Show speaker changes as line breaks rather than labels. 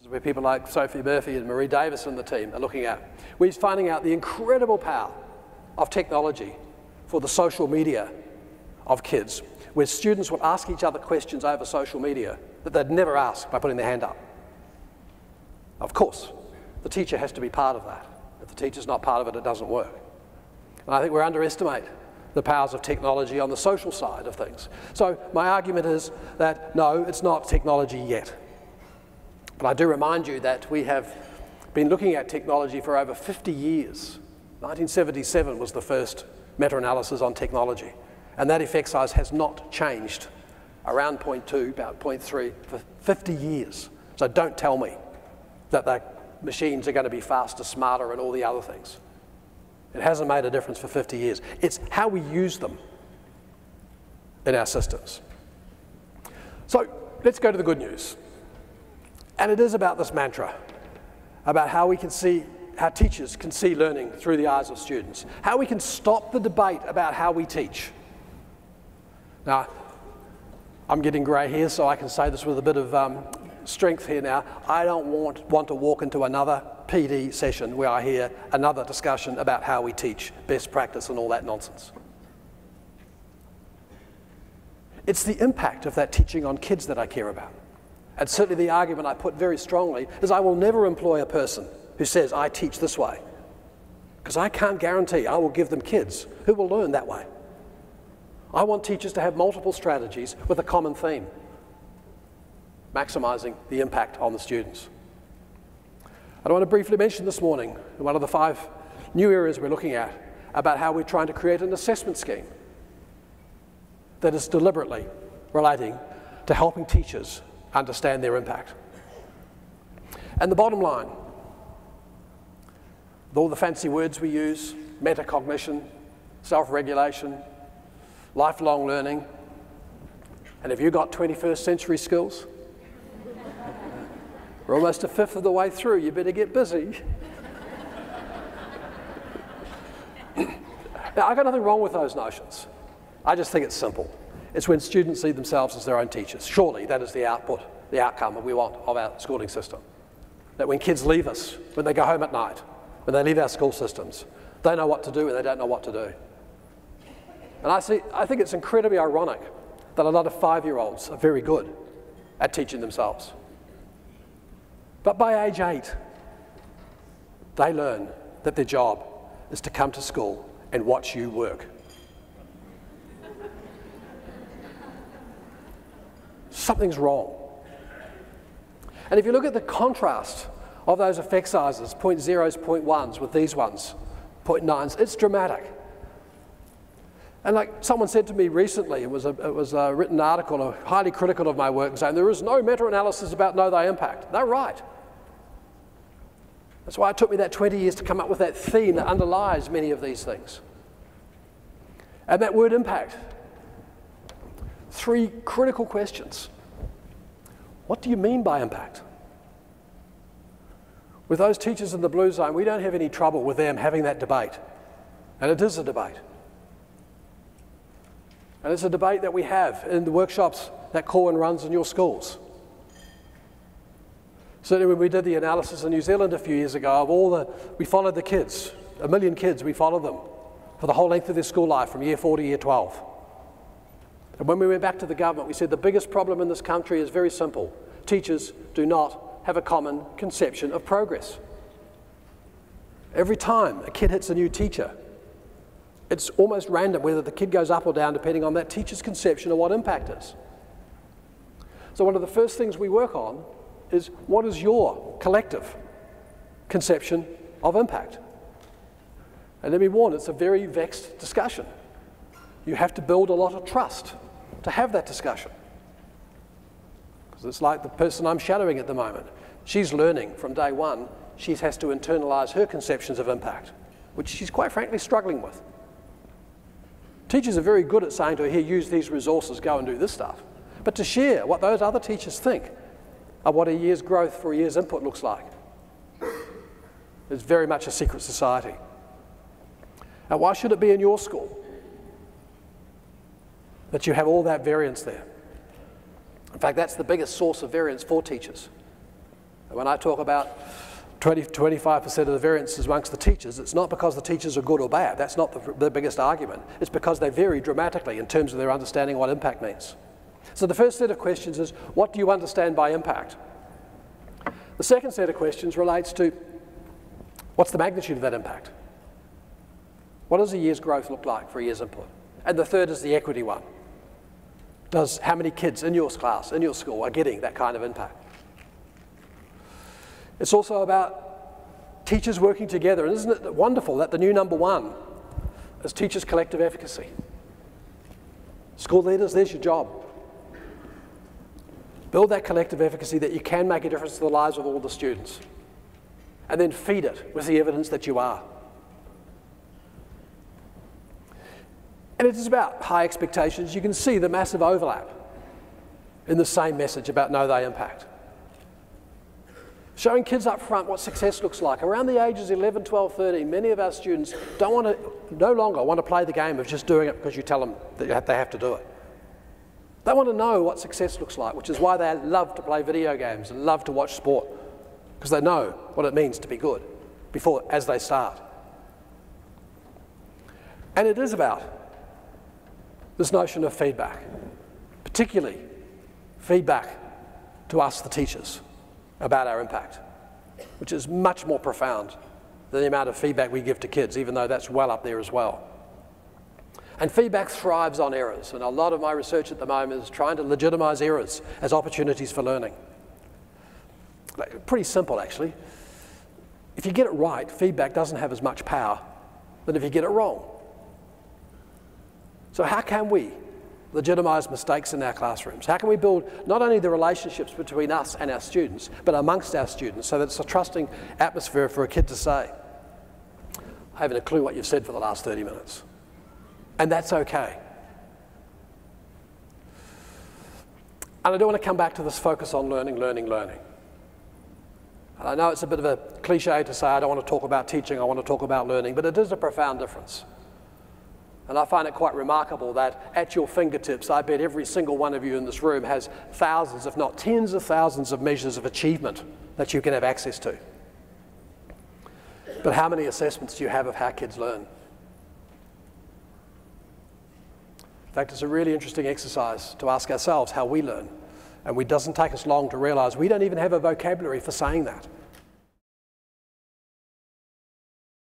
where people like Sophie Murphy and Marie Davis and the team are looking at. We're finding out the incredible power of technology for the social media of kids, where students will ask each other questions over social media that they'd never ask by putting their hand up. Of course, the teacher has to be part of that. If the teacher's not part of it, it doesn't work. And I think we underestimate the powers of technology on the social side of things. So my argument is that no, it's not technology yet. But I do remind you that we have been looking at technology for over 50 years. 1977 was the first meta-analysis on technology, and that effect size has not changed around 0.2, about 0.3 for 50 years. So don't tell me that the machines are going to be faster, smarter, and all the other things. It hasn't made a difference for 50 years. It's how we use them in our systems. So let's go to the good news. And it is about this mantra, about how we can see, how teachers can see learning through the eyes of students, how we can stop the debate about how we teach. Now, I'm getting grey here, so I can say this with a bit of strength here now. I don't want to walk into another PD session where I hear another discussion about how we teach, best practice and all that nonsense. It's the impact of that teaching on kids that I care about. And certainly the argument I put very strongly is I will never employ a person who says, I teach this way, because I can't guarantee I will give them kids who will learn that way. I want teachers to have multiple strategies with a common theme, maximising the impact on the students. I want to briefly mention this morning one of the 5 new areas we're looking at about how we're trying to create an assessment scheme that is deliberately relating to helping teachers understand their impact. And the bottom line, with all the fancy words we use, metacognition, self-regulation, lifelong learning, and if you've got 21st century skills, we're almost a fifth of the way through, you better get busy. Now, I've got nothing wrong with those notions. I just think it's simple. It's when students see themselves as their own teachers. Surely that is the output, the outcome that we want of our schooling system. That when kids leave us, when they go home at night, when they leave our school systems, they know what to do and they don't know what to do. And I think it's incredibly ironic that a lot of 5-year-olds are very good at teaching themselves. But by age 8, they learn that their job is to come to school and watch you work. Something's wrong. And if you look at the contrast of those effect sizes, 0.0s, 0.1s with these ones, 0.9s, it's dramatic. And like someone said to me recently, it was a written article, highly critical of my work, saying there is no meta-analysis about know thy impact. They're right. That's why it took me that 20 years to come up with that theme that underlies many of these things. And that word impact, 3 critical questions. What do you mean by impact? With those teachers in the blue zone, we don't have any trouble with them having that debate. And it is a debate. And it's a debate that we have in the workshops that Corwin runs in your schools. Certainly when we did the analysis in New Zealand a few years ago, we followed the kids, 1 million kids, we followed them for the whole length of their school life from year 4 to year 12. And when we went back to the government, we said the biggest problem in this country is very simple. Teachers do not have a common conception of progress. Every time a kid hits a new teacher, it's almost random whether the kid goes up or down depending on that teacher's conception of what impact is. So one of the first things we work on is what is your collective conception of impact? And let me warn, it's a very vexed discussion. You have to build a lot of trust to have that discussion. Because it's like the person I'm shadowing at the moment. She's learning from day one. She has to internalise her conceptions of impact, which she's quite frankly struggling with. Teachers are very good at saying to her, here, use these resources, go and do this stuff. But to share what those other teachers think of what a year's growth for a year's input looks like is very much a secret society. And why should it be in your school that you have all that variance there? In fact, that's the biggest source of variance for teachers. When I talk about 20–25% of the variances amongst the teachers, it's not because the teachers are good or bad. That's not the biggest argument. It's because they vary dramatically in terms of their understanding of what impact means. So the first set of questions is, what do you understand by impact? The second set of questions relates to, what's the magnitude of that impact? What does a year's growth look like for a year's input? And the third is the equity one. How many kids in your class, in your school, are getting that kind of impact? It's also about teachers working together. And isn't it wonderful that the new number one is teachers' collective efficacy? School leaders, there's your job. Build that collective efficacy that you can make a difference to the lives of all the students. And then feed it with the evidence that you are. And it is about high expectations. You can see the massive overlap in the same message about know they impact. Showing kids up front what success looks like. Around the ages 11, 12, 13, many of our students no longer want to play the game of just doing it because you tell them that they have to do it. They want to know what success looks like, which is why they love to play video games and love to watch sport, because they know what it means to be good as they start. And it is about this notion of feedback, particularly feedback to us, the teachers, about our impact, which is much more profound than the amount of feedback we give to kids, even though that's well up there as well. And feedback thrives on errors, and a lot of my research at the moment is trying to legitimize errors as opportunities for learning. Pretty simple, actually. If you get it right, feedback doesn't have as much power than if you get it wrong. So how can we legitimize mistakes in our classrooms? How can we build not only the relationships between us and our students, but amongst our students, so that it's a trusting atmosphere for a kid to say, I haven't a clue what you've said for the last 30 minutes. And that's okay. And I do want to come back to this focus on learning, learning, learning. And I know it's a bit of a cliche to say I don't want to talk about teaching, I want to talk about learning, but it is a profound difference. And I find it quite remarkable that at your fingertips, I bet every single one of you in this room has thousands, if not tens of thousands of measures of achievement that you can have access to. But how many assessments do you have of how kids learn? In fact, it's a really interesting exercise to ask ourselves how we learn. And it doesn't take us long to realize we don't even have a vocabulary for saying that.